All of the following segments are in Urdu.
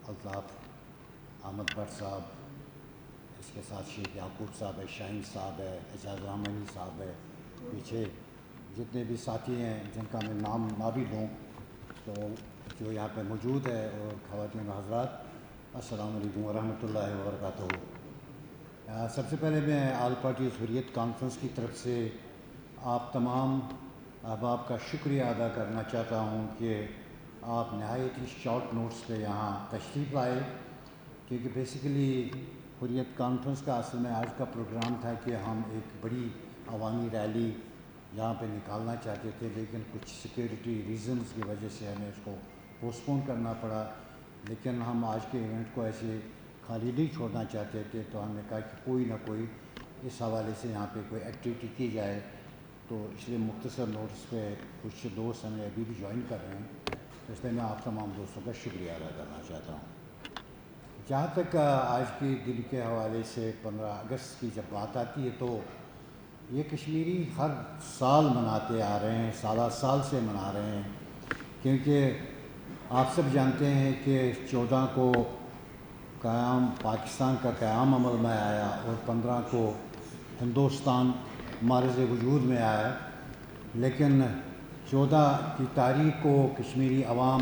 الطاف احمد بٹ صاحب، اس کے ساتھ شیخ یعقوب صاحب ہے، شاہین صاحب ہے، اعجاز رحمانی صاحب ہے، پیچھے جتنے بھی ساتھی ہیں جن کا میں نام نہ بھی لوں تو جو یہاں پہ موجود ہے، اور خواتین و حضرات، السلام علیکم ورحمۃ اللہ وبرکاتہ۔ سب سے پہلے میں آل پارٹیز حریت کانفرنس کی طرف سے آپ تمام احباب کا شکریہ ادا کرنا چاہتا ہوں کہ آپ نہایت ہی شارٹ نوٹس پہ یہاں تشریف لائے، کیونکہ بیسیکلی حریت کانفرنس کا اصل میں آج کا پروگرام تھا کہ ہم ایک بڑی عوامی ریلی یہاں پہ نکالنا چاہتے تھے، لیکن کچھ سیکیورٹی ریزنز کی وجہ سے ہمیں اس کو پوسٹ پون کرنا پڑا۔ لیکن ہم آج کے ایونٹ کو ایسے خالی نہیں چھوڑنا چاہتے تھے، تو ہم نے کہا کہ کوئی نہ کوئی اس حوالے سے یہاں پہ کوئی ایکٹیویٹی کی جائے، تو اس لیے مختصر نوٹس پہ کچھ دوست ہمیں ابھی بھی جوائن کر رہے ہیں، تو اس لیے میں آپ تمام دوستوں کا شکریہ ادا کرنا چاہتا ہوں۔ جہاں تک آج کے دن کے حوالے سے 15 اگست کی جب بات آتی ہے تو یہ کشمیری ہر سال مناتے آ رہے ہیں، سالہ سال سے منا رہے ہیں، کیونکہ آپ سب جانتے ہیں کہ 14 کو پاکستان کا قیام عمل میں آیا، اور 15 کو ہندوستان معرض وجود میں آیا، لیکن 14 کی تاریخ کو کشمیری عوام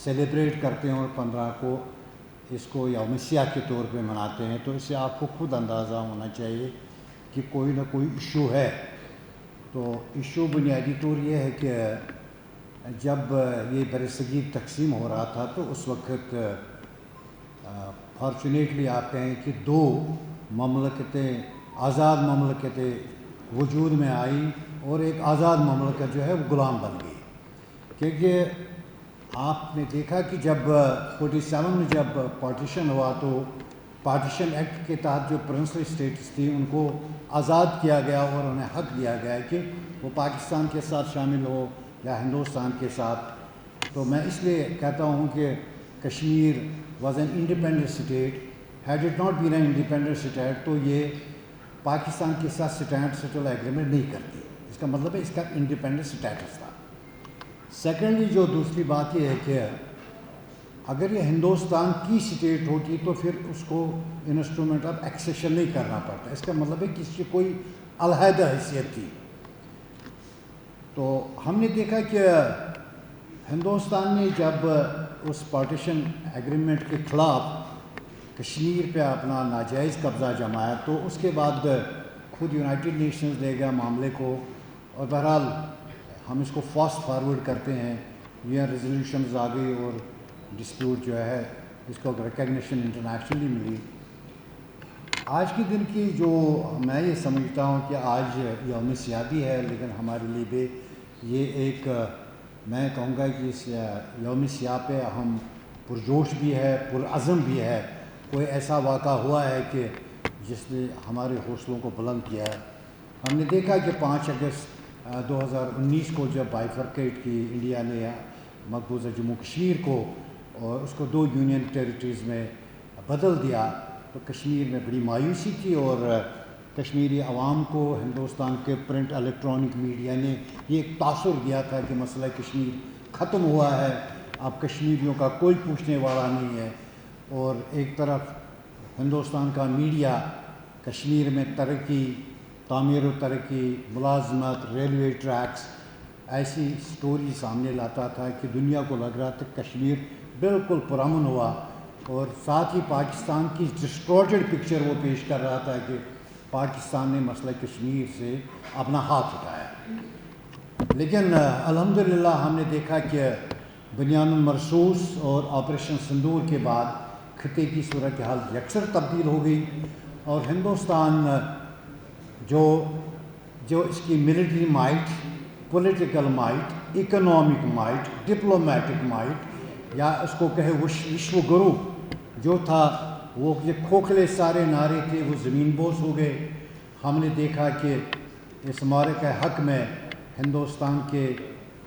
سیلیبریٹ کرتے ہیں اور 15 کو اس کو یوم سیاہ کے طور پہ مناتے ہیں۔ تو اس سے آپ کو خود اندازہ ہونا چاہیے کہ کوئی نہ کوئی ایشو ہے۔ تو ایشو بنیادی طور یہ ہے کہ جب یہ برصغیر تقسیم ہو رہا تھا تو اس وقت فارچونیٹلی آپ کہیں کہ 2 مملکتیں، آزاد مملکتیں وجود میں آئی، اور ایک آزاد مملکت جو ہے وہ غلام بن گئی، کیونکہ آپ نے دیکھا کہ جب 47 میں جب پارٹیشن ہوا تو پارٹیشن ایکٹ کے تحت جو پرنسلی اسٹیٹس تھی ان کو آزاد کیا گیا، اور انہیں حق دیا گیا کہ وہ پاکستان کے ساتھ شامل ہو یا ہندوستان کے ساتھ۔ تو میں اس لیے کہتا ہوں کہ Kashmir was an independent state, had it not been an independent state تو یہ پاکستان کے ساتھ اسٹینڈ سٹل ایگریمنٹ نہیں کرتی، اس کا مطلب ہے اس کا انڈیپینڈنٹ اسٹیٹس تھا۔ سیکنڈلی جو دوسری بات یہ ہے کہ اگر یہ ہندوستان کی اسٹیٹ ہوتی تو پھر اس کو انسٹرومنٹ آف ایکسیشن نہیں کرنا پڑتا، اس کا مطلب ہے کہ اس کی کوئی علیحدہ حیثیت تھی۔ تو ہم نے دیکھا کہ ہندوستان نے جب اس پارٹیشن ایگریمنٹ کے خلاف کشمیر پہ اپنا ناجائز قبضہ جمایا، تو اس کے بعد خود یونائٹڈ نیشنز لے گیا معاملے کو، اور بہرحال ہم اس کو فاسٹ فارورڈ کرتے ہیں، یہ ریزولوشنز آ گئی اور ڈسپیوٹ جو ہے اس کو ریکگنیشن انٹرنیشنلی ملی۔ آج کے دن کی جو میں یہ سمجھتا ہوں کہ آج یوم سیاہ بھی ہے، لیکن ہمارے لیے بھی یہ ایک میں کہوں گا کہ اس یوم سیاہ پہ ہم پرجوش بھی ہے، پرعزم بھی ہے۔ کوئی ایسا واقعہ ہوا ہے کہ جس نے ہمارے حوصلوں کو بلند کیا ہے۔ ہم نے دیکھا کہ 5 اگست 2019 کو جب بائیفرکیٹ کی انڈیا نے مقبوضہ جموں کشمیر کو اور اس کو 2 یونین ٹیریٹریز میں بدل دیا، تو کشمیر میں بڑی مایوسی تھی، اور کشمیری عوام کو ہندوستان کے پرنٹ الیکٹرانک میڈیا نے یہ ایک تاثر دیا تھا کہ مسئلہ کشمیر ختم ہوا ہے، اب کشمیریوں کا کوئی پوچھنے والا نہیں ہے۔ اور ایک طرف ہندوستان کا میڈیا کشمیر میں ترقی، تعمیر و ترقی، ملازمت، ریلوے ٹریکس، ایسی سٹوری سامنے لاتا تھا کہ دنیا کو لگ رہا تھا کشمیر بالکل پرامن ہوا، اور ساتھ ہی پاکستان کی ڈسٹورٹڈ پکچر وہ پیش کر رہا تھا کہ پاکستان نے مسئلہ کشمیر سے اپنا ہاتھ اٹھایا۔ لیکن الحمدللہ ہم نے دیکھا کہ بنیان المرصوص اور آپریشن سندور کے بعد خطے کی صورتحال یکسر تبدیل ہو گئی، اور ہندوستان جو اس کی military might, political might, economic might, diplomatic might, یا اس کو کہے وشو گرو جو تھا، وہ یہ کھوکھلے سارے نعرے تھے وہ زمین بوس ہو گئے۔ ہم نے دیکھا کہ اس معرکہ حق میں ہندوستان کے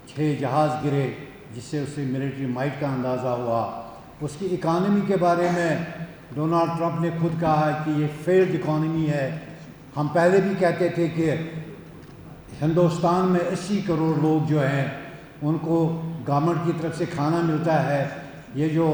6 جہاز گرے، جس سے اسے ملٹری مائٹ کا اندازہ ہوا۔ اس کی اکانومی کے بارے میں ڈونلڈ ٹرمپ نے خود کہا ہے کہ یہ فیلڈ اکانومی ہے۔ ہم پہلے بھی کہتے تھے کہ ہندوستان میں 80 کروڑ لوگ جو ہیں ان کو گورنمنٹ کی طرف سے کھانا ملتا ہے، یہ جو